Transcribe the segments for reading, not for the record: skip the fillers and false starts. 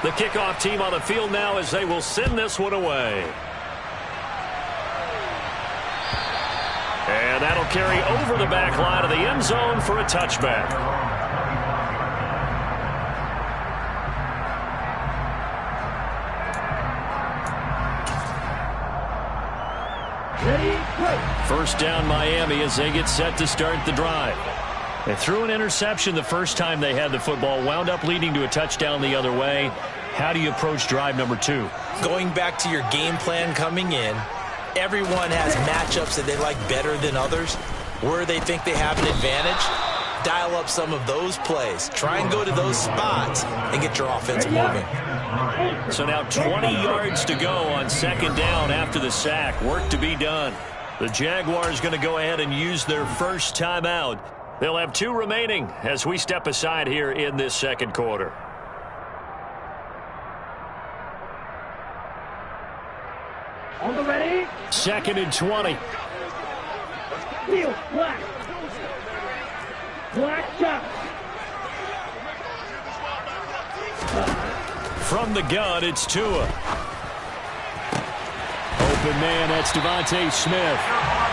The kickoff team on the field now as they will send this one away. And that'll carry over the back line of the end zone for a touchback. First down Miami as they get set to start the drive. They threw an interception the first time they had the football, wound up leading to a touchdown the other way. How do you approach drive number 2? Going back to your game plan coming in, everyone has matchups that they like better than others. Where they think they have an advantage, dial up some of those plays. Try and go to those spots and get your offense moving. So now 20 yards to go on second down after the sack. Work to be done. The Jaguars going to go ahead and use their first timeout. They'll have 2 remaining as we step aside here in this second quarter. On the ready. Second and 20. Field, black. Black shot. From the gun, it's Tua. Open man, that's Devontae Smith.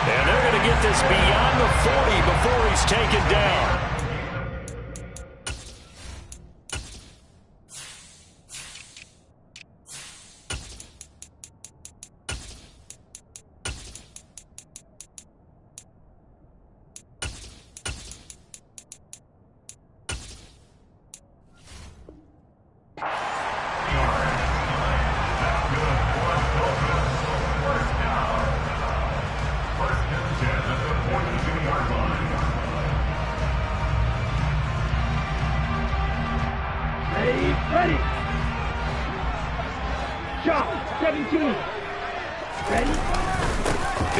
And they're going to get this beyond the 40 before he's taken down. Ready. Shot. 17. Ready.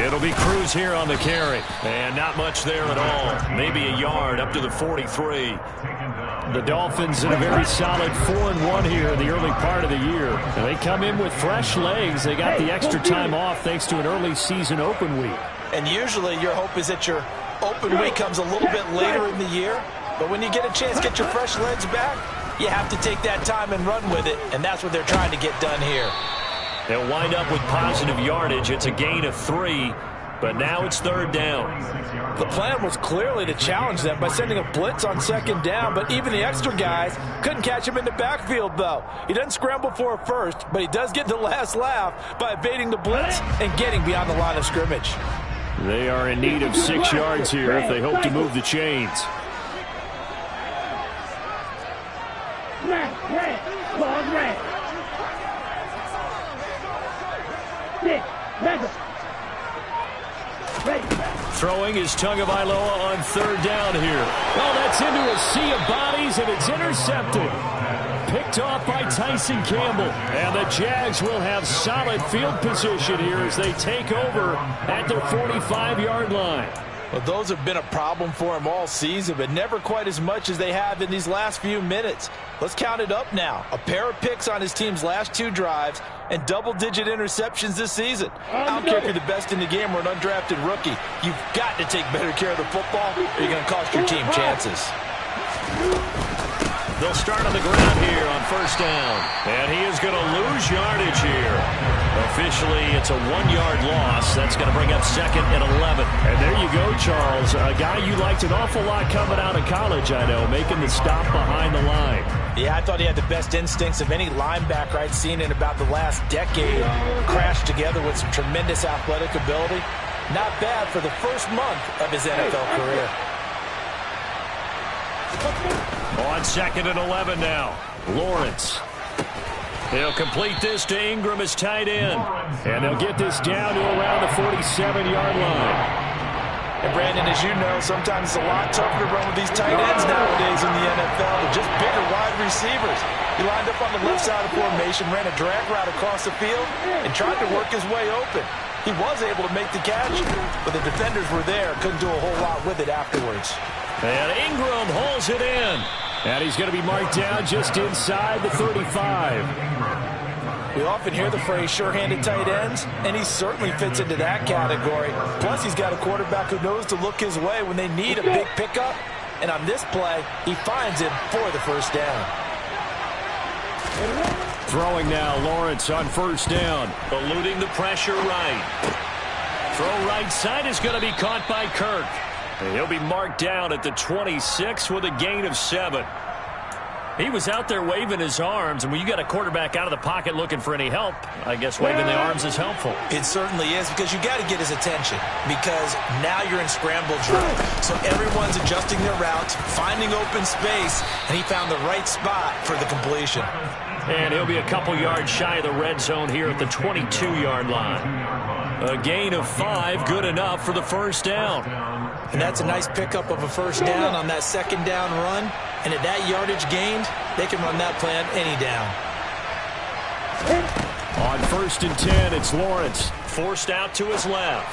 It'll be Cruz here on the carry. And not much there at all. Maybe a yard up to the 43. The Dolphins in a very solid 4-1 here in the early part of the year. And they come in with fresh legs. They got the extra time off thanks to an early season open week. And usually your hope is that your open week comes a little bit later in the year. But when you get a chance to get your fresh legs back, you have to take that time and run with it. And that's what they're trying to get done here. They'll wind up with positive yardage. It's a gain of 3. But now it's third down. The plan was clearly to challenge them by sending a blitz on second down, but even the extra guys couldn't catch him in the backfield, though. He doesn't scramble for a first, but he does get the last laugh by evading the blitz and getting beyond the line of scrimmage. They are in need of 6 yards here if they hope to move the chains. Red. Claws red. 6. Mega. Ready. Throwing is Tagovailoa on third down here. Oh, that's into a sea of bodies, and it's intercepted. Picked off by Tyson Campbell. And the Jags will have solid field position here as they take over at their 45-yard line. Well, those have been a problem for him all season, but never quite as much as they have in these last few minutes. Let's count it up now. A pair of picks on his team's last 2 drives and double-digit interceptions this season. I don't care if you're the best in the game or an undrafted rookie. You've got to take better care of the football or you're going to cost your team chances. They'll start on the ground here on first down. And he is going to lose yardage here. Officially, it's a 1-yard loss. That's going to bring up second and 11. And there you go, Charles. A guy you liked an awful lot coming out of college, I know, making the stop behind the line. Yeah, I thought he had the best instincts of any linebacker I'd seen in about the last decade. Crashed together with some tremendous athletic ability. Not bad for the first month of his NFL career. On second and 11 now. Lawrence. He'll complete this to Ingram as tight end. And they'll get this down to around the 47-yard line. And Brandon, as you know, sometimes it's a lot tougher to run with these tight ends nowadays in the NFL. They're just bigger wide receivers. He lined up on the left side of the formation, ran a drag route across the field, and tried to work his way open. He was able to make the catch, but the defenders were there. Couldn't do a whole lot with it afterwards. And Ingram hauls it in. And he's going to be marked down just inside the 35. We often hear the phrase sure-handed tight ends, and he certainly fits into that category. Plus, he's got a quarterback who knows to look his way when they need a big pickup. And on this play, he finds him for the first down. Throwing now, Lawrence on first down. Eluding the pressure right. Throw right side is going to be caught by Kirk. And he'll be marked down at the 26 with a gain of 7. He was out there waving his arms, and when you got a quarterback out of the pocket looking for any help, I guess waving the arms is helpful. It certainly is, because you got to get his attention, because now you're in scramble drill. So everyone's adjusting their routes, finding open space, and he found the right spot for the completion. And he'll be a couple yards shy of the red zone here at the 22-yard line. A gain of 5, good enough for the first down. And that's a nice pickup of a first down on that second down run. And at that yardage gained, they can run that plan any down. On first and 10, it's Lawrence. Forced out to his left.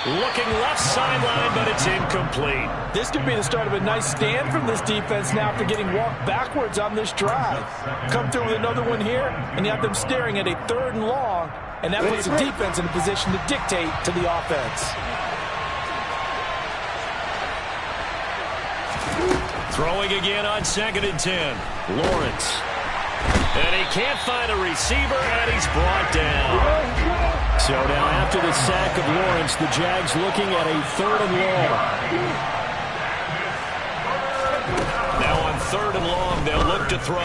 Looking left sideline, but it's incomplete. This could be the start of a nice stand from this defense now after getting walked backwards on this drive. Come through with another one here, and you have them staring at a 3rd and long, and that puts the defense in a position to dictate to the offense. Throwing again on 2nd and 10. Lawrence. And he can't find a receiver, and he's brought down. So now after the sack of Lawrence, the Jags looking at a 3rd and long. Now on 3rd and long, they'll look to throw.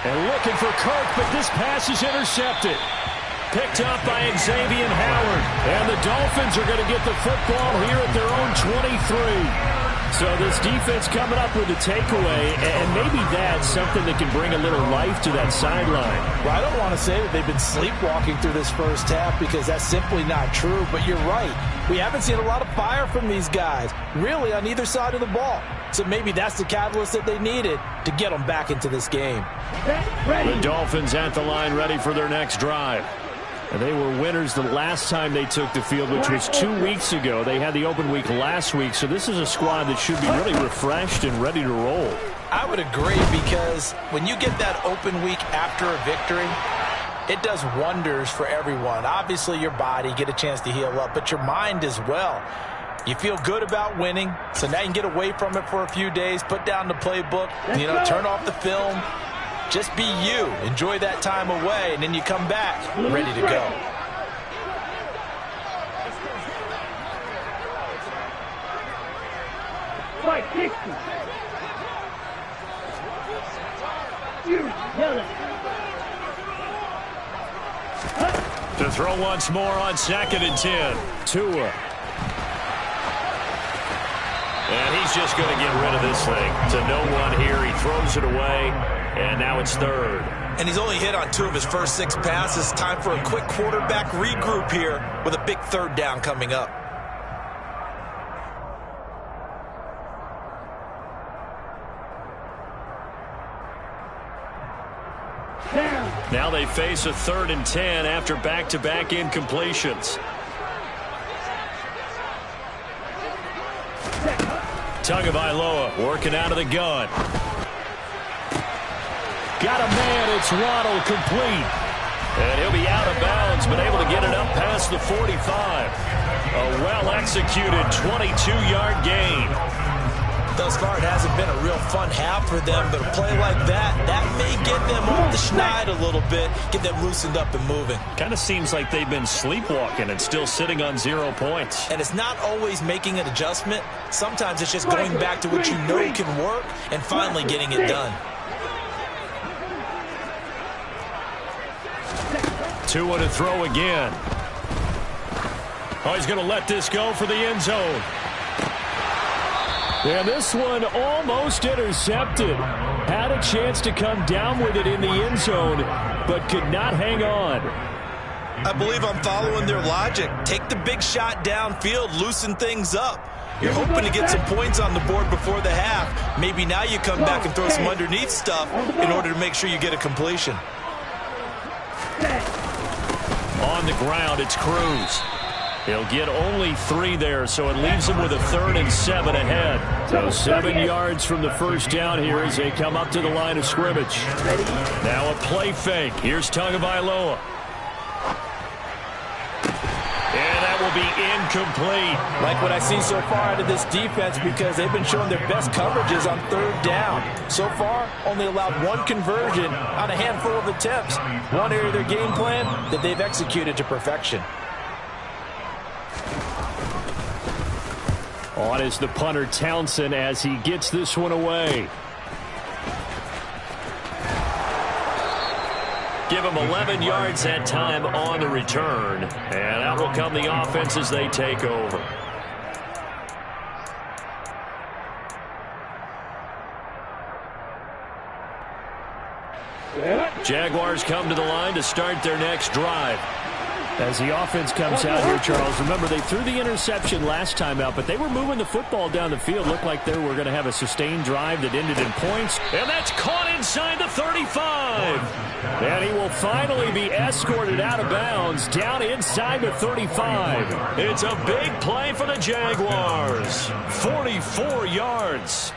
And looking for Kirk, but this pass is intercepted. Picked up by Xavier Howard. And the Dolphins are going to get the football here at their own 23. So this defense coming up with a takeaway, and maybe that's something that can bring a little life to that sideline. Well, I don't want to say that they've been sleepwalking through this first half, because that's simply not true, but you're right. We haven't seen a lot of fire from these guys, really, on either side of the ball. So maybe that's the catalyst that they needed to get them back into this game. The Dolphins at the line ready for their next drive. And they were winners the last time they took the field, which was 2 weeks ago. They had the open week last week, so this is a squad that should be really refreshed and ready to roll. I would agree, because when you get that open week after a victory, it does wonders for everyone. Obviously, your body, get a chance to heal up, but your mind as well. You feel good about winning, so now you can get away from it for a few days, put down the playbook, turn off the film. Just be you. Enjoy that time away, and then you come back ready to go. Fight 60. You yell it. To throw once more on 2nd and 10. Tua. And he's just going to get rid of this thing. To no one here. He throws it away. And now it's 3rd. And he's only hit on 2 of his first 6 passes. Time for a quick quarterback regroup here with a big 3rd down coming up. Now they face a 3rd and 10 after back-to-back incompletions. Tagovailoa working out of the gun. Got a man, it's Waddle, complete. And he'll be out of bounds, but able to get it up past the 45. A well-executed 22-yard gain. Thus far, it hasn't been a real fun half for them, but a play like that may get them off the schneid a little bit, get them loosened up and moving. Kind of seems like they've been sleepwalking and still sitting on 0 points. And it's not always making an adjustment. Sometimes it's just going back to what you know can work and finally getting it done. Tua to throw again. Oh, he's going to let this go for the end zone. And this one almost intercepted. Had a chance to come down with it in the end zone, but could not hang on. I believe I'm following their logic. Take the big shot downfield, loosen things up. You're hoping to get some points on the board before the half. Maybe now you come back and throw some underneath stuff in order to make sure you get a completion. On the ground, it's Cruz. He'll get only 3 there, so it leaves him with a 3rd and 7 ahead. So 7 yards from the first down here as they come up to the line of scrimmage. Now a play fake. Here's Tagovailoa. And that will will be incomplete. Like what I see so far out of this defense, because they've been showing their best coverages on third down. So far, only allowed one conversion on a handful of attempts. One area of their game plan that they've executed to perfection. On is the punter, Townsend, as he gets this one away. Give him 11 yards that time on the return. And out will come the offense as they take over. Jaguars come to the line to start their next drive. As the offense comes out here, Charles, remember they threw the interception last time out, but they were moving the football down the field. Looked like they were going to have a sustained drive that ended in points. And that's caught inside the 35. And he will finally be escorted out of bounds down inside the 35. It's a big play for the Jaguars. 44 yards.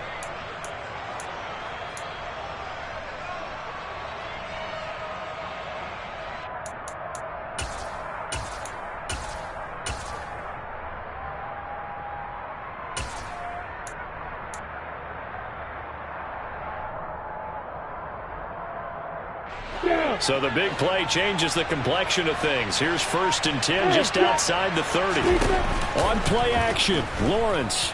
So the big play changes the complexion of things. Here's 1st and 10 just outside the 30. On play action, Lawrence.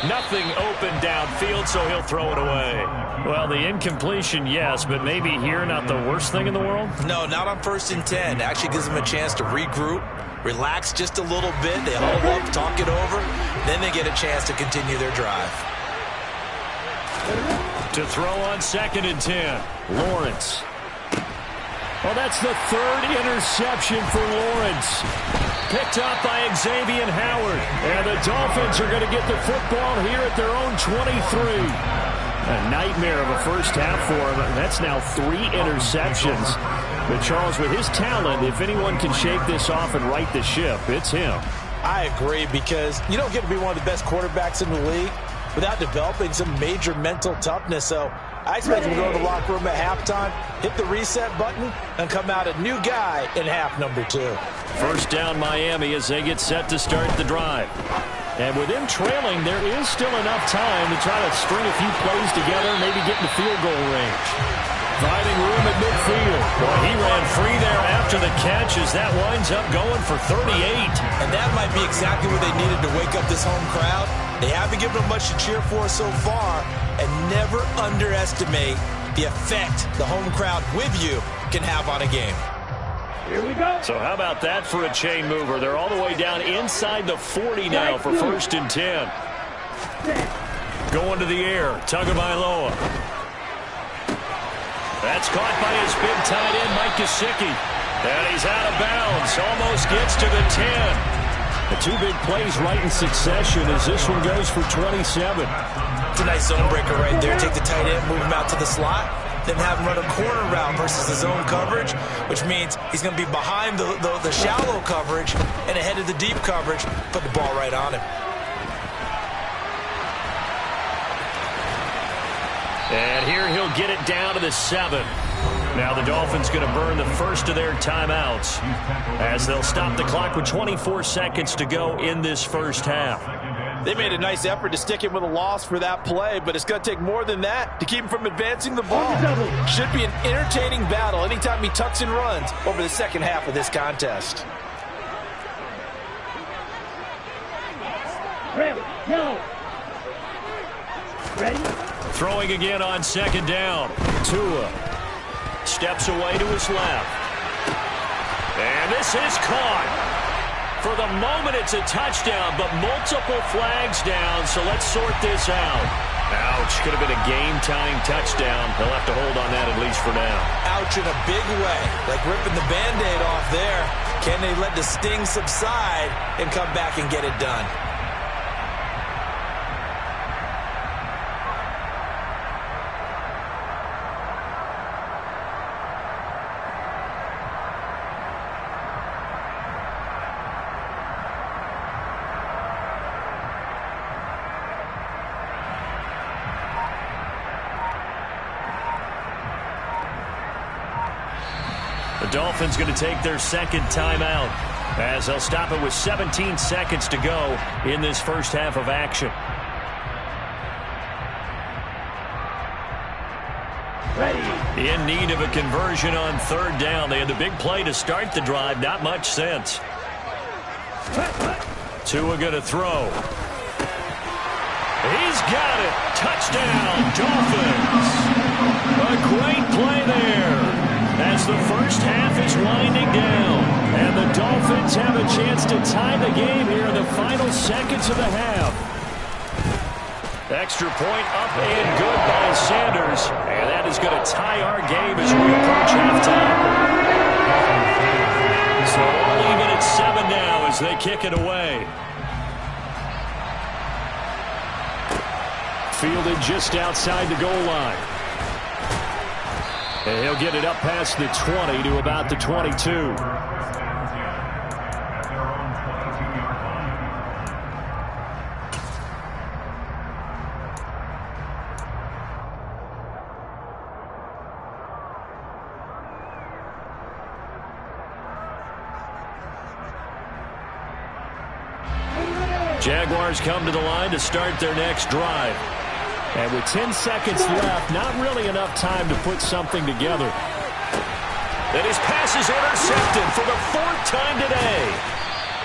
Nothing open downfield, so he'll throw it away. Well, the incompletion, yes, but maybe here not the worst thing in the world? No, not on 1st and 10. Actually gives them a chance to regroup, relax just a little bit. They hold up, talk it over, then they get a chance to continue their drive. To throw on 2nd and 10, Lawrence. Well, that's the 3rd interception for Lawrence. Picked up by Xavier Howard. And the Dolphins are going to get the football here at their own 23. A nightmare of a first half for him. That's now 3 interceptions. But Charles, with his talent, if anyone can shake this off and right the ship, it's him. I agree, because you don't get to be one of the best quarterbacks in the league without developing some major mental toughness. So I expect him to go to the locker room at halftime, hit the reset button, and come out a new guy in half number 2. First down Miami as they get set to start the drive. And with them trailing, there is still enough time to try to string a few plays together, maybe get in the field goal range. Finding room at midfield. Boy, he ran free there after the catch as that winds up going for 38. And that might be exactly what they needed to wake up this home crowd. They haven't given them much to cheer for so far, and never underestimate the effect the home crowd with you can have on a game. Here we go. So how about that for a chain mover? They're all the way down inside the 40 now for 1st and 10. Going to the air, Tagovailoa. That's caught by his big tight end, Mike Gesicki. And he's out of bounds, almost gets to the 10. The 2 big plays right in succession as this one goes for 27. It's a nice zone breaker right there. Take the tight end, move him out to the slot, then have him run a corner route versus the zone coverage, which means he's going to be behind the shallow coverage and ahead of the deep coverage. Put the ball right on him. And here he'll get it down to the 7. Now the Dolphins going to burn the first of their timeouts as they'll stop the clock with 24 seconds to go in this first half. They made a nice effort to stick him with a loss for that play, but it's going to take more than that to keep him from advancing the ball. Should be an entertaining battle anytime he tucks and runs over the second half of this contest. Ready? Throwing again on 2nd down. Tua steps away to his left. And this is caught. For the moment, it's a touchdown, but multiple flags down, so let's sort this out. Ouch. Could have been a game-tying touchdown. They'll have to hold on that at least for now. Ouch in a big way. Like ripping the Band-Aid off there. Can they let the sting subside and come back and get it done? The Dolphins going to take their second timeout as they'll stop it with 17 seconds to go in this first half of action. Ready. In need of a conversion on third down. They had the big play to start the drive. Not much sense. Tua going to throw. He's got it. Touchdown, Dolphins. A great play there as the first half is winding down. And the Dolphins have a chance to tie the game here in the final seconds of the half. Extra point up and good by Sanders. And that is going to tie our game as we approach halftime. So all even at 7 now as they kick it away. Fielded just outside the goal line. And he'll get it up past the 20 to about the 22. Jaguars come to the line to start their next drive. And with 10 seconds left, not really enough time to put something together. And his pass is intercepted for the 4th time today.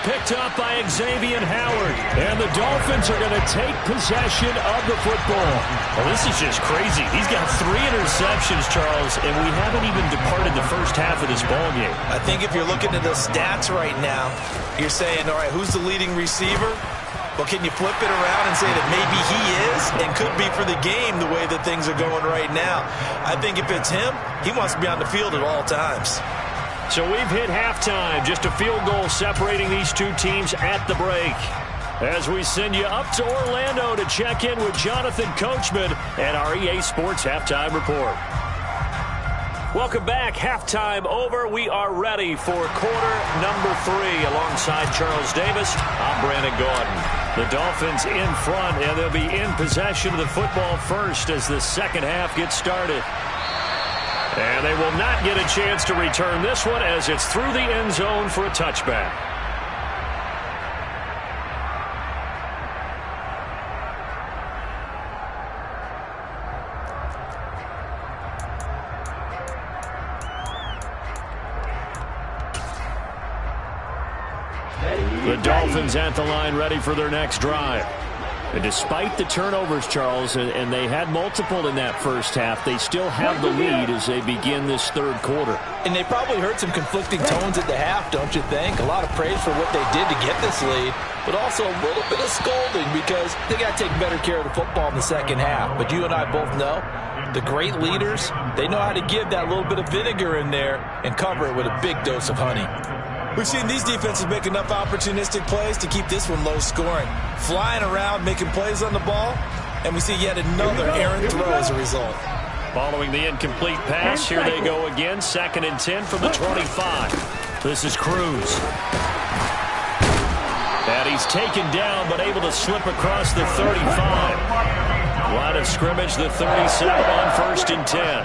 Picked up by Xavier Howard. And the Dolphins are going to take possession of the football. Well, this is just crazy. He's got 3 interceptions, Charles, and we haven't even departed the first half of this ballgame. I think if you're looking at the stats right now, you're saying, all right, who's the leading receiver? Well, can you flip it around and say that maybe he is and could be for the game the way that things are going right now? I think if it's him, he wants to be on the field at all times. So we've hit halftime. Just a field goal separating these two teams at the break. As we send you up to Orlando to check in with Jonathan Coachman and our EA Sports Halftime Report. Welcome back. Halftime over. We are ready for quarter number 3. Alongside Charles Davis, I'm Brandon Gordon. The Dolphins in front, and they'll be in possession of the football first as the second half gets started. And they will not get a chance to return this one as it's through the end zone for a touchback. The Dolphins at the line ready for their next drive. And despite the turnovers, Charles, and they had multiple in that first half, they still have the lead as they begin this third quarter. And they probably heard some conflicting tones at the half, don't you think? A lot of praise for what they did to get this lead, but also a little bit of scolding because they got to take better care of the football in the second half. But you and I both know the great leaders, they know how to give that little bit of vinegar in there and cover it with a big dose of honey. We've seen these defenses make enough opportunistic plays to keep this one low scoring. Flying around, making plays on the ball, and we see yet another errant throw as a result. Following the incomplete pass, here they go again. 2nd and 10 from the 25. This is Cruz. And he's taken down, but able to slip across the 35. Line of scrimmage, the 37 on 1st and 10.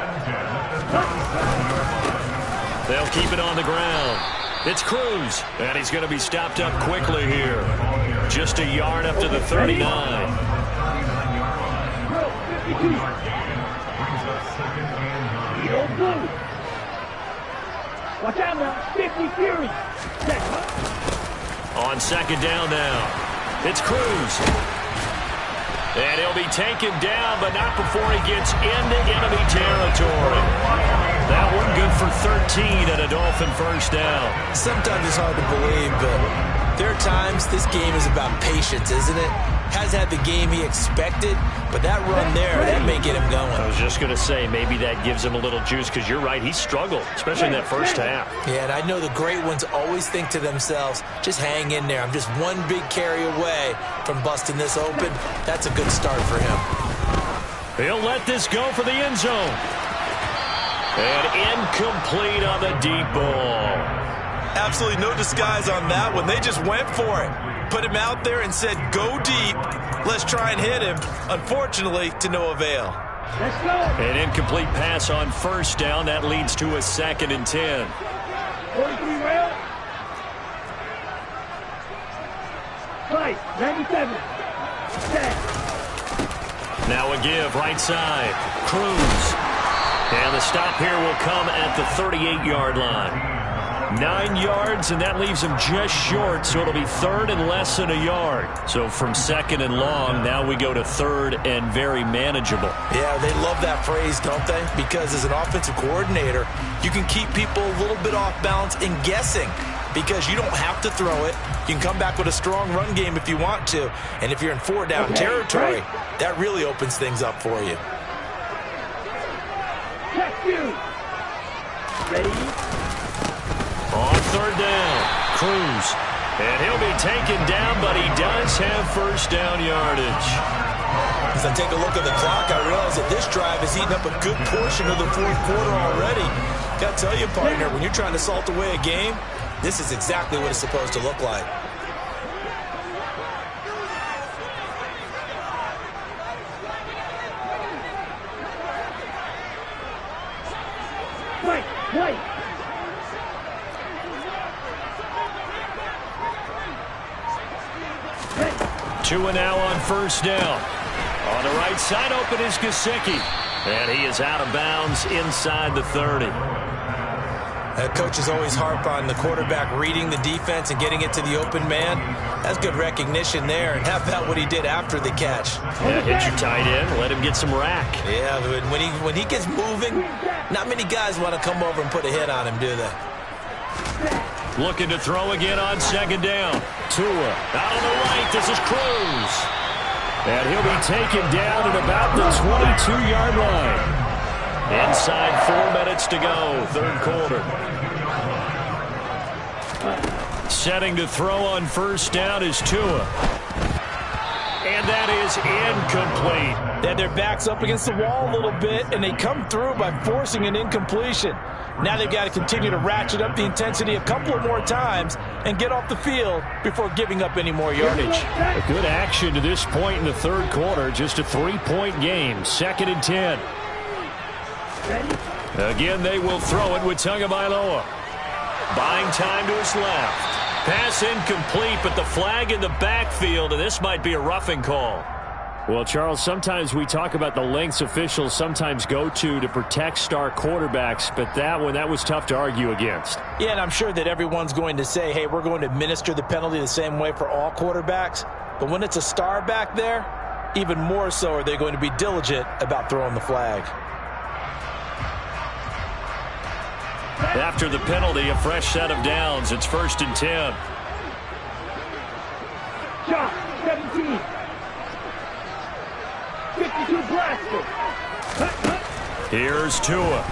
They'll keep it on the ground. It's Cruz, and he's going to be stopped up quickly here. Just a yard up to the 39. Watch out now, 50 Fury. On 2nd down now, it's Cruz. And he'll be taken down, but not before he gets into enemy territory. That one good for 13 and a Dolphin first down. Sometimes it's hard to believe, but there are times this game is about patience, isn't it? Has had the game he expected, but that run there, that may get him going. I was just going to say, maybe that gives him a little juice, because you're right, he struggled, especially in that first half. Yeah, and I know the great ones always think to themselves, just hang in there. I'm just one big carry away from busting this open. That's a good start for him. He'll let this go for the end zone. And incomplete on the deep ball. Absolutely no disguise on that one. They just went for it. Put him out there and said, go deep. Let's try and hit him. Unfortunately, to no avail. Let's go. An incomplete pass on 1st down. That leads to a 2nd and 10. 43 rounds. Fight, 97. Set. Now a give, right side. Cruz. And the stop here will come at the 38-yard line. 9 yards, and that leaves him just short, so it'll be third and less than a yard. So from second and long, now we go to third and very manageable. Yeah, they love that phrase, don't they? Because as an offensive coordinator, you can keep people a little bit off balance and guessing because you don't have to throw it. You can come back with a strong run game if you want to. And if you're in four-down territory, that really opens things up for you. Check you. Ready? On third down, Cruz. And he'll be taken down, but he does have first down yardage. As I take a look at the clock, I realize that this drive has eaten up a good portion of the fourth quarter already. Got to tell you, partner, when you're trying to salt away a game, this is exactly what it's supposed to look like. Wait. Tua now on first down. On the right side, open is Gesicki. And he is out of bounds inside the 30. Coaches always harp on the quarterback reading the defense and getting it to the open man. That's good recognition there. And how about what he did after the catch? Yeah, hit your tight end, let him get some rack. Yeah, but when he gets moving, not many guys want to come over and put a hit on him, do they? Looking to throw again on second down. Tua out on the right. This is Cruz. And he'll be taken down at about the 22-yard line. Inside 4 minutes to go, third quarter. Setting to throw on first down is Tua. And that is incomplete. They had their backs up against the wall a little bit, and they come through by forcing an incompletion. Now they've got to continue to ratchet up the intensity a couple of more times and get off the field before giving up any more yardage. A good action to this point in the third quarter. Just a 3-point game. Second and 10. Again, they will throw it with Tagovailoa. Buying time to his left. Pass incomplete, but the flag in the backfield, and this might be a roughing call. Well, Charles, sometimes we talk about the lengths officials sometimes go to protect star quarterbacks, but that was tough to argue against. Yeah, and I'm sure that everyone's going to say, hey, we're going to administer the penalty the same way for all quarterbacks. But when it's a star back there, even more so are they going to be diligent about throwing the flag. After the penalty, a fresh set of downs. It's first and 10. Shot, 17. 52 blaster. Here's Tua.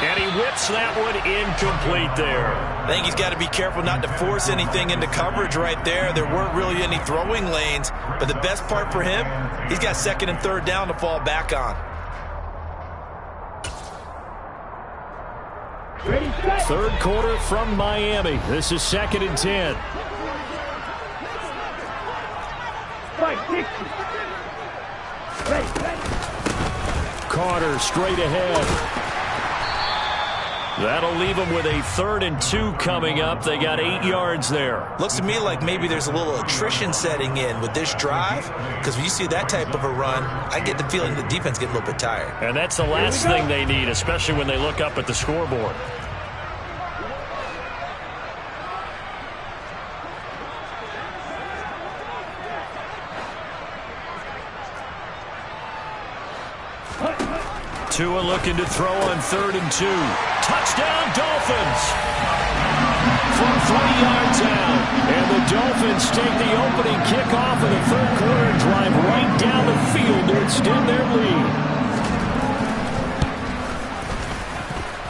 And he whips that one incomplete there. I think he's got to be careful not to force anything into coverage right there. There weren't really any throwing lanes. But the best part for him, he's got second and third down to fall back on. Ready, set. Third quarter from Miami. This is second and 10. Fight, 60. Ready. Carter straight ahead. That'll leave them with a 3rd and 2 coming up. They got 8 yards there. Looks to me like maybe there's a little attrition setting in with this drive, because when you see that type of a run, I get the feeling the defense gets a little bit tired. And that's the last thing they need, especially when they look up at the scoreboard. Tua looking to throw on 3rd and 2. Touchdown, Dolphins! From 3 yards out. And the Dolphins take the opening kickoff of the third quarter and drive right down the field to extend their lead.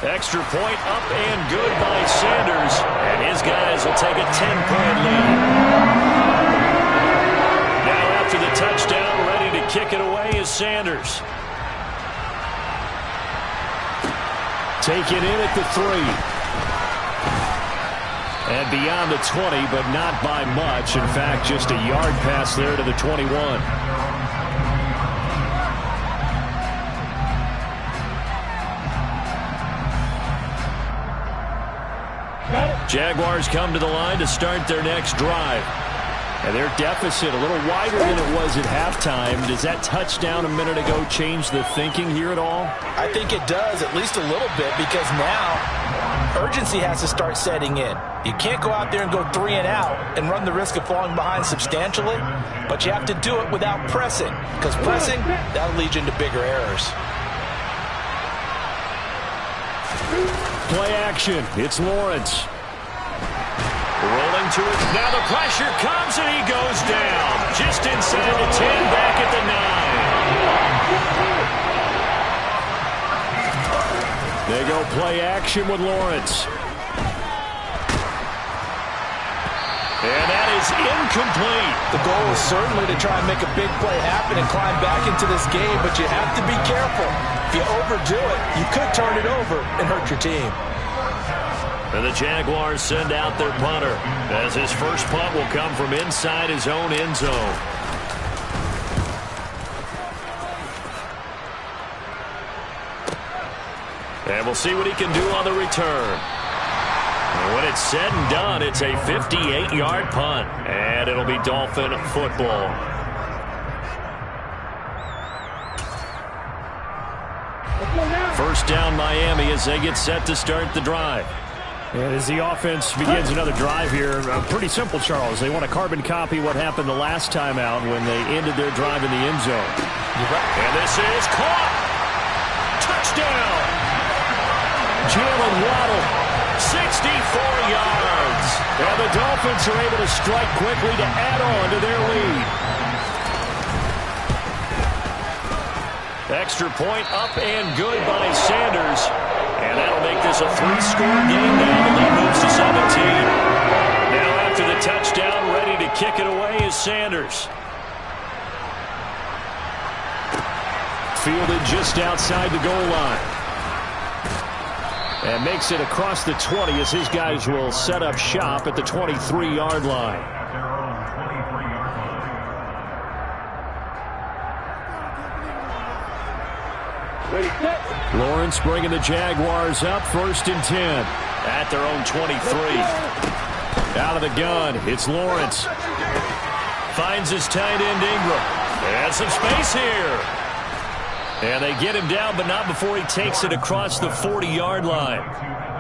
Extra point up and good by Sanders. And his guys will take a 10-point lead. Now after the touchdown, ready to kick it away is Sanders. Take it in at the 3. And beyond the 20, but not by much. In fact, just a yard pass there to the 21. Jaguars come to the line to start their next drive. And their deficit a little wider than it was at halftime. Does that touchdown a minute ago change the thinking here at all? I think it does, at least a little bit, because now urgency has to start setting in. You can't go out there and go 3 and out and run the risk of falling behind substantially, but you have to do it without pressing, because pressing, that'll lead you into bigger errors. Play action. It's Lawrence. Rolling to it. Now the pressure comes and he goes down. Just inside the 10, back at the 9. They go play action with Lawrence. And that is incomplete. The goal is certainly to try and make a big play happen and climb back into this game, but you have to be careful. If you overdo it, you could turn it over and hurt your team. And the Jaguars send out their punter, as his first punt will come from inside his own end zone. And we'll see what he can do on the return. And when it's said and done, it's a 58-yard punt, and it'll be Dolphin football. First down Miami as they get set to start the drive. And as the offense begins another drive here, pretty simple, Charles. They want to carbon copy what happened the last time out when they ended their drive in the end zone. And this is caught. Touchdown. Jalen Waddle, 64 yards. And the Dolphins are able to strike quickly to add on to their lead. Extra point up and good by Sanders. And that'll make this a 3-score game now. The lead moves to 17. Now after the touchdown, ready to kick it away is Sanders. Fielded just outside the goal line. And makes it across the 20 as his guys will set up shop at the 23-yard line. Lawrence bringing the Jaguars up, 1st and 10 at their own 23. Out of the gun, it's Lawrence. Finds his tight end Ingram. And some space here. And they get him down, but not before he takes it across the 40-yard line.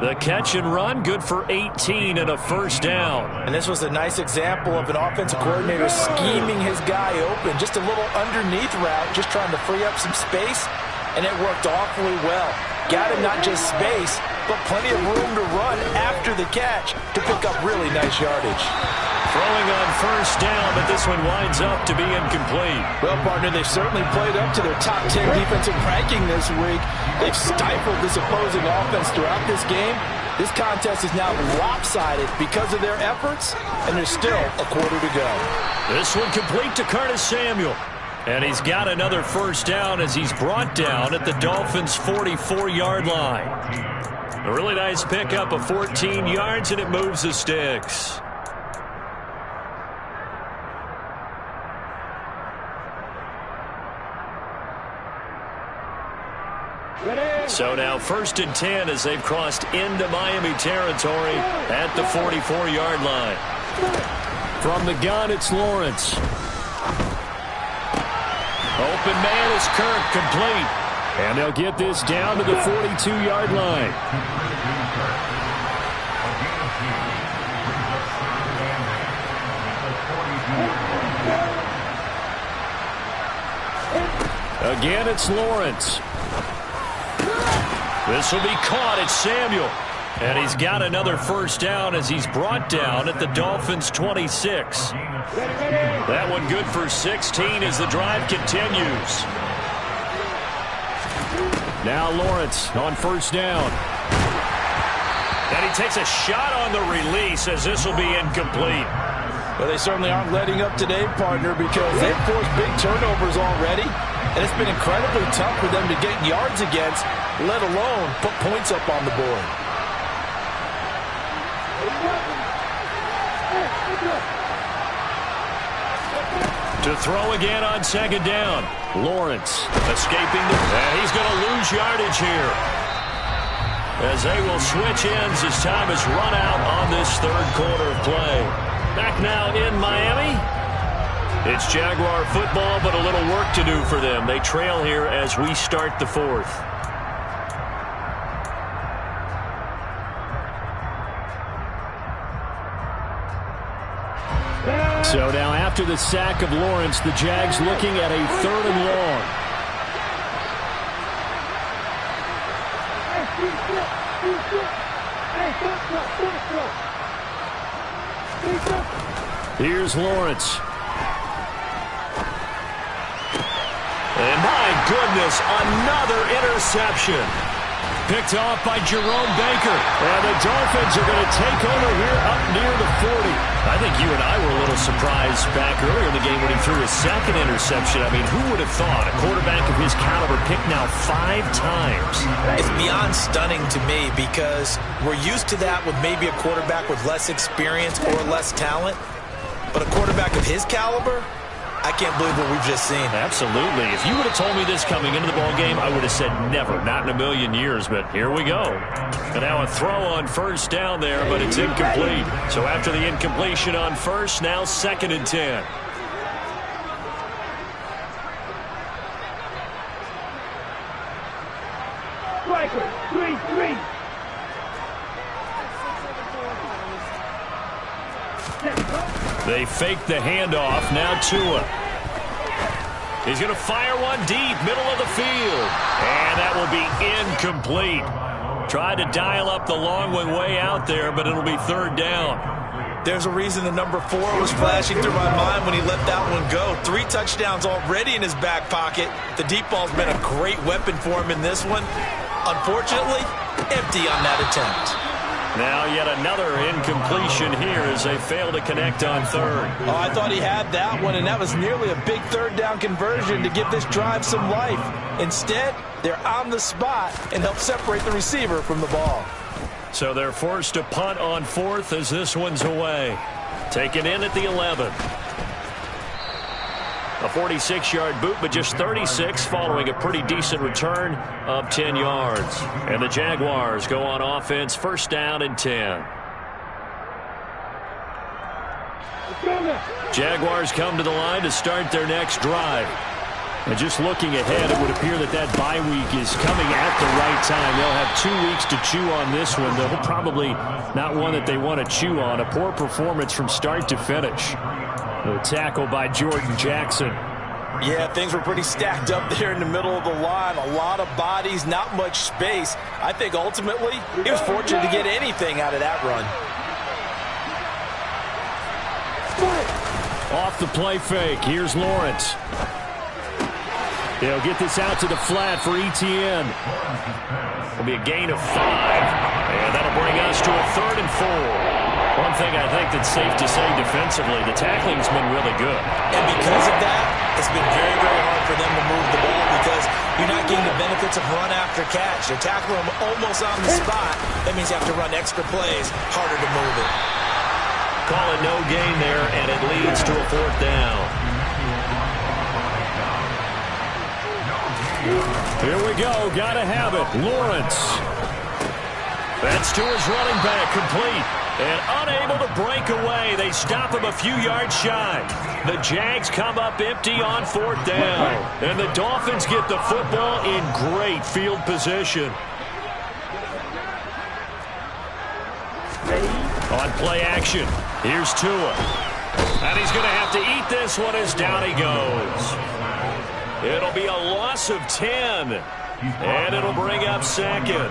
The catch and run, good for 18 and a first down. And this was a nice example of an offensive coordinator scheming his guy open. Just a little underneath route, just trying to free up some space. And it worked awfully well. Got him not just space, but plenty of room to run after the catch to pick up really nice yardage. Throwing on first down, but this one winds up to be incomplete. Well, partner, they've certainly played up to their top 10 defensive ranking this week. They've stifled this opposing offense throughout this game. This contest is now lopsided because of their efforts, and there's still a quarter to go. This one complete to Curtis Samuel. And he's got another first down as he's brought down at the Dolphins' 44-yard line. A really nice pickup of 14 yards, and it moves the sticks. So now 1st and 10 as they've crossed into Miami territory at the 44-yard line. From the gun, it's Lawrence. Open man is Kirk, complete. And they'll get this down to the 42-yard line. Again, it's Lawrence. This will be caught. It's Samuel. And he's got another first down as he's brought down at the Dolphins' 26. That one good for 16 as the drive continues. Now Lawrence on first down. And he takes a shot on the release as this will be incomplete. Well, they certainly aren't letting up today, partner, because they've forced big turnovers already. And it's been incredibly tough for them to get yards against, let alone put points up on the board. To throw again on second down. Lawrence escaping and he's going to lose yardage here. as they will switch ends as time has run out on this third quarter of play. Back now in Miami. It's Jaguar football, but a little work to do for them. They trail here as we start the fourth. So now after the sack of Lawrence, the Jags looking at a 3rd and long. Here's Lawrence. And my goodness, another interception. Picked off by Jerome Baker. And the Dolphins are going to take over here up near the 40. I think you and I were a little surprised back earlier in the game when he threw his second interception. I mean, who would have thought a quarterback of his caliber picked now 5 times? It's beyond stunning to me because we're used to that with maybe a quarterback with less experience or less talent. But a quarterback of his caliber, I can't believe what we've just seen. Absolutely. If you would have told me this coming into the ball game, I would have said never, not in a million years. But here we go. And now a throw on first down there, but it's incomplete. So after the incompletion on first, now 2nd and 10. Striker, 3-3. They fake the handoff. Now Tua. He's going to fire one deep, middle of the field. And that will be incomplete. Tried to dial up the long one way out there, but it'll be 3rd down. There's a reason the number 4 was flashing through my mind when he let that one go. 3 touchdowns already in his back pocket. The deep ball's been a great weapon for him in this one. Unfortunately, empty on that attempt. Now yet another incompletion here as they fail to connect on 3rd. Oh, I thought he had that one, and that was nearly a big 3rd down conversion to give this drive some life. Instead, they're on the spot and help separate the receiver from the ball. So they're forced to punt on 4th as this one's away. Taken in at the 11. A 46-yard boot, but just 36 following a pretty decent return of 10 yards. And the Jaguars go on offense, 1st down and 10. Jaguars come to the line to start their next drive. And just looking ahead, it would appear that that bye week is coming at the right time. They'll have 2 weeks to chew on this one. They'll probably not one that they want to chew on. A poor performance from start to finish. A tackle by Jordan Jackson. Yeah, things were pretty stacked up there in the middle of the line. A lot of bodies, not much space. I think ultimately he was fortunate to get anything out of that run. Off the play fake. Here's Lawrence. They'll get this out to the flat for Etienne. It'll be a gain of 5. And that'll bring us to a 3rd and 4. One thing I think that's safe to say defensively, the tackling's been really good. And because of that, it's been very, very hard for them to move the ball because you're not getting the benefits of run after catch. They're tackling them almost on the spot. That means you have to run extra plays, harder to move it. Call it no gain there, and it leads to a 4th down. Here we go. Got to have it. Lawrence. That's to his running back, complete. And unable to break away. They stop him a few yards shy. The Jags come up empty on 4th down. And the Dolphins get the football in great field position. On play action, here's Tua. And he's going to have to eat this one as down he goes. It'll be a loss of 10. And it'll bring up 2nd.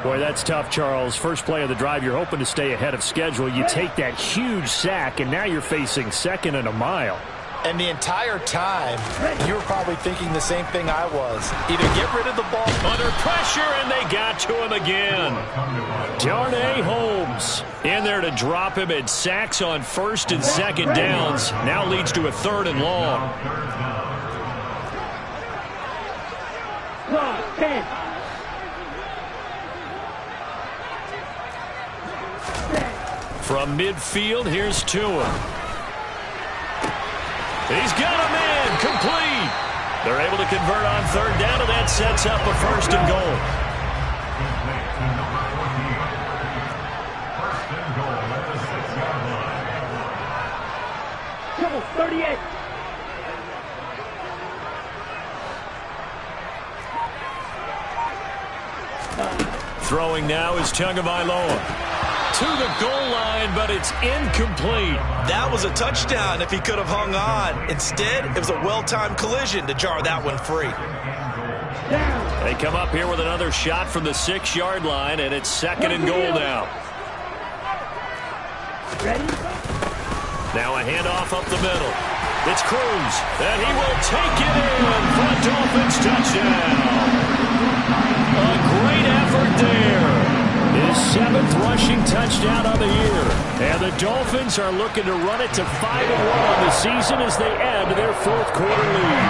Boy, that's tough, Charles. First play of the drive, you're hoping to stay ahead of schedule. You take that huge sack, and now you're facing 2nd and a mile. And the entire time, you were probably thinking the same thing I was. Either get rid of the ball. Under pressure, and they got to him again. Darnay Holmes in there to drop him at sacks on 1st and 2nd downs. Now leads to a 3rd and long. 10. From midfield, here's Tua. He's got a man, complete. They're able to convert on 3rd down, and that sets up a 1st and goal. Triple 38. Throwing now is Tagovailoa. To the goal line, but it's incomplete. That was a touchdown if he could have hung on. Instead, it was a well-timed collision to jar that one free. They come up here with another shot from the 6-yard line, and it's 2nd and goal now. Ready? Now a handoff up the middle. It's Cruz, and he will take it in for a Dolphins touchdown. A great effort there. His 7th rushing touchdown of the year. And the Dolphins are looking to run it to 5-1 on the season as they add to their 4th quarter lead.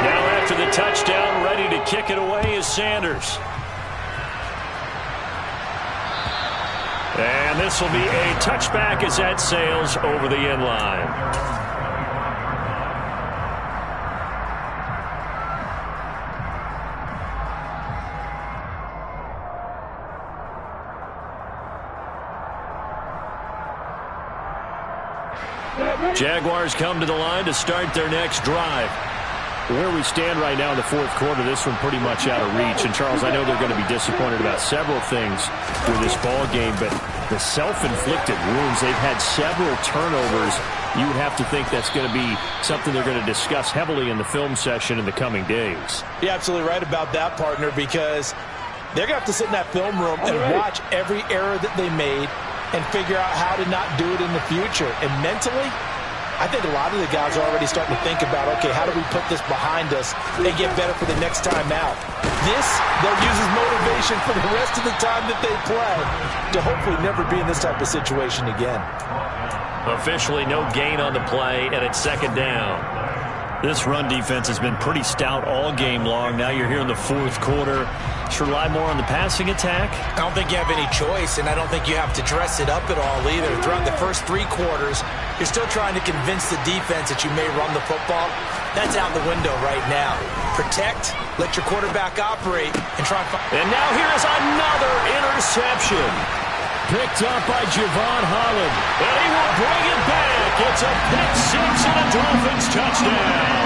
Now after the touchdown, ready to kick it away is Sanders. And this will be a touchback as that sails over the end line. Jaguars come to the line to start their next drive. Where we stand right now in the 4th quarter, this one pretty much out of reach. And, Charles, I know they're going to be disappointed about several things through this ball game, but the self-inflicted wounds, they've had several turnovers. You would have to think that's going to be something they're going to discuss heavily in the film session in the coming days. You're absolutely right about that, partner, because they're going to have to sit in that film room and watch every error that they made and figure out how to not do it in the future. And mentally, I think a lot of the guys are already starting to think about, okay, how do we put this behind us and get better for the next time out? This, they'll use as motivation for the rest of the time that they play to hopefully never be in this type of situation again. Officially no gain on the play, and it's 2nd down. This run defense has been pretty stout all game long. Now you're here in the 4th quarter. Should rely more on the passing attack? I don't think you have any choice, and I don't think you have to dress it up at all either. Throughout the first 3 quarters, you're still trying to convince the defense that you may run the football. That's out the window right now. Protect, let your quarterback operate, and try and find. And now here's another interception. Picked up by Javon Holland. And he will bring it back. It's a pick 6 and a Dolphins touchdown.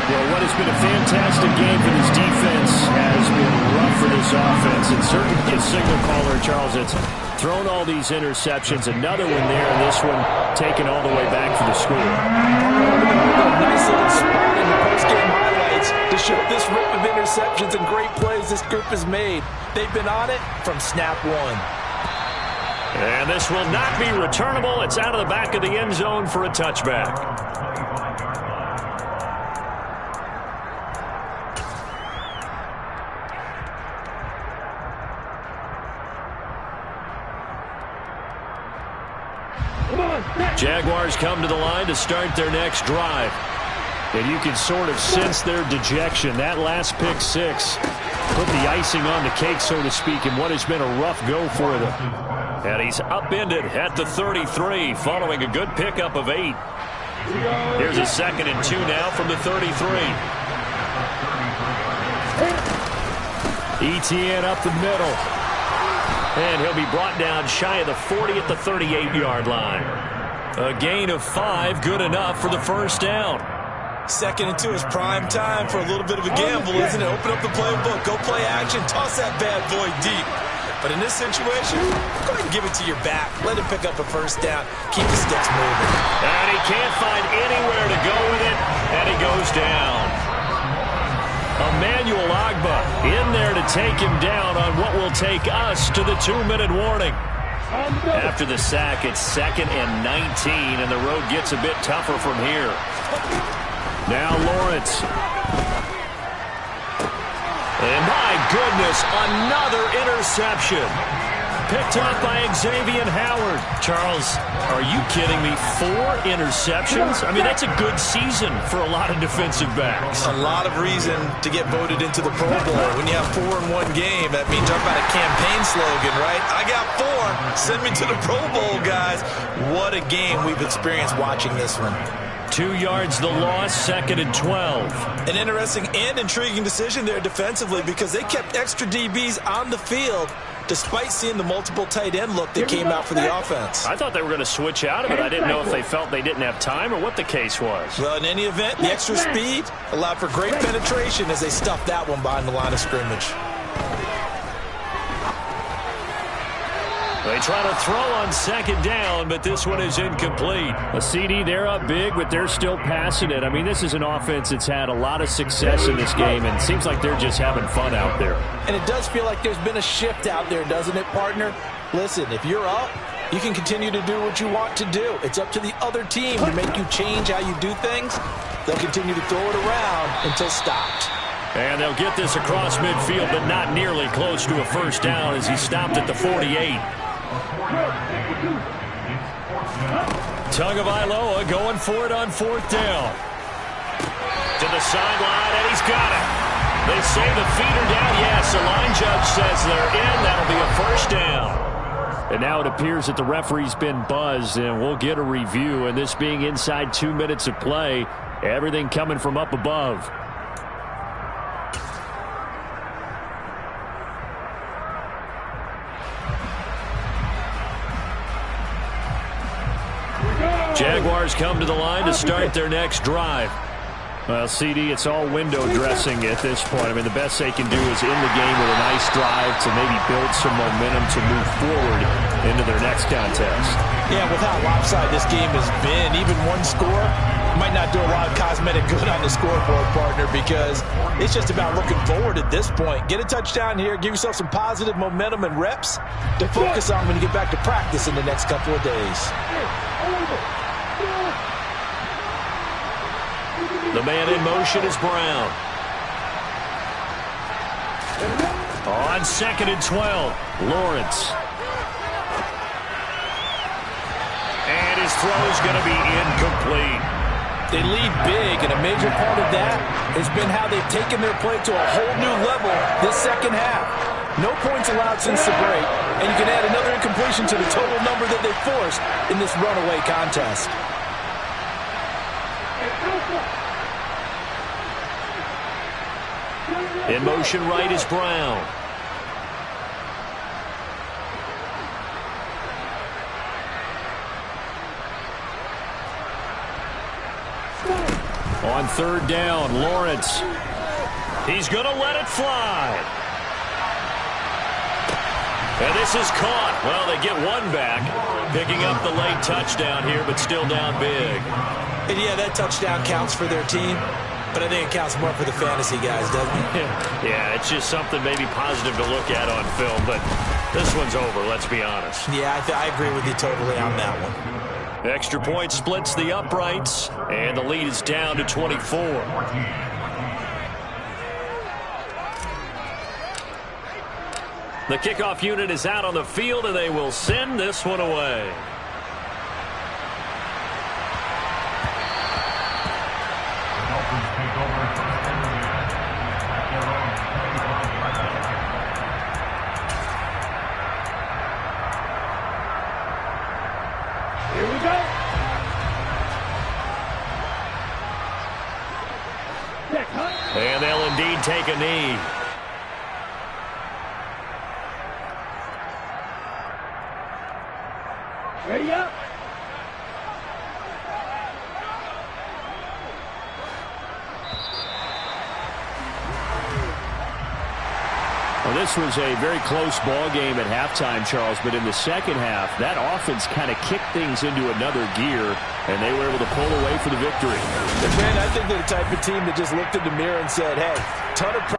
Well, what has been a fantastic game for this defense has been rough for this offense. And certainly a signal caller, Charles, it's thrown all these interceptions. Another one there, and this one taken all the way back for the score. Nice little spot in the post-game highlights to show this rip of interceptions and great plays this group has made. They've been on it from snap one. And this will not be returnable. It's out of the back of the end zone for a touchback. Jaguars come to the line to start their next drive. And you can sort of sense their dejection. That last pick 6 put the icing on the cake, so to speak, in what has been a rough go for them. And he's upended at the 33 following a good pickup of 8. Here's a 2nd and 2 now from the 33. Etienne up the middle. And he'll be brought down shy of the 40 at the 38-yard line. A gain of 5, good enough for the first down. 2nd and 2 is prime time for a little bit of a gamble, isn't it? Open up the playbook, go play action, toss that bad boy deep. But in this situation, go ahead and give it to your back. Let him pick up a first down. Keep the sticks moving. And he can't find anywhere to go with it, and he goes down. Emmanuel Ogbah in there to take him down on what will take us to the 2-minute warning. After the sack, it's 2nd and 19, and the road gets a bit tougher from here. Now Lawrence. And my goodness, another interception. Picked up by Xavier Howard. Charles, are you kidding me? 4 interceptions? I mean, that's a good season for a lot of defensive backs. A lot of reason to get voted into the Pro Bowl. When you have 4 in one game, that means talk about a campaign slogan, right? I got 4. Send me to the Pro Bowl, guys. What a game we've experienced watching this one. 2 yards the loss, 2nd and 12. An interesting and intriguing decision there defensively because they kept extra DBs on the field despite seeing the multiple tight end look that came out for the offense. I thought they were going to switch out of it. I didn't know if they felt they didn't have time or what the case was. Well, in any event, the extra speed allowed for great penetration as they stuffed that one behind the line of scrimmage. They try to throw on 2nd down, but this one is incomplete. A CD, they're up big, but they're still passing it. I mean, this is an offense that's had a lot of success in this game, and it seems like they're just having fun out there. And it does feel like there's been a shift out there, doesn't it, partner? Listen, if you're up, you can continue to do what you want to do. It's up to the other team to make you change how you do things. They'll continue to throw it around until stopped. And they'll get this across midfield, but not nearly close to a first down as he stopped at the 48. Tagovailoa going for it on 4th down. To the sideline, and he's got it. They say the feet are down. Yes, the line judge says they're in. That'll be a first down. And now it appears that the referee's been buzzed, and we'll get a review. And this being inside 2 minutes of play, everything coming from up above. Jaguars come to the line to start their next drive. Well, CD, it's all window dressing at this point. I mean, the best they can do is end the game with a nice drive to maybe build some momentum to move forward into their next contest. Yeah, with how lopsided this game has been, even one score might not do a lot of cosmetic good on the scoreboard, partner, because it's just about looking forward at this point. Get a touchdown here, give yourself some positive momentum and reps to focus on when you get back to practice in the next couple of days. The man in motion is Brown. On 2nd and 12, Lawrence. And his throw is going to be incomplete. They lead big, and a major part of that has been how they've taken their play to a whole new level this second half. No points allowed since the break, and you can add another incompletion to the total number that they forced in this runaway contest. In motion right is Brown. On 3rd down, Lawrence. He's going to let it fly. And this is caught. Well, they get one back, picking up the late touchdown here, but still down big. And yeah, that touchdown counts for their team, but I think it counts more for the fantasy guys, doesn't it? Yeah, it's just something maybe positive to look at on film, but this one's over, let's be honest. Yeah, I agree with you totally on that one. Extra point splits the uprights, and the lead is down to 24. The kickoff unit is out on the field, and they will send this one away. Here we go. And they'll indeed take a knee. Ready up. Well, this was a very close ball game at halftime, Charles, but in the second half, that offense kind of kicked things into another gear, and they were able to pull away for the victory. Man, I think they're the type of team that just looked in the mirror and said, hey, ton of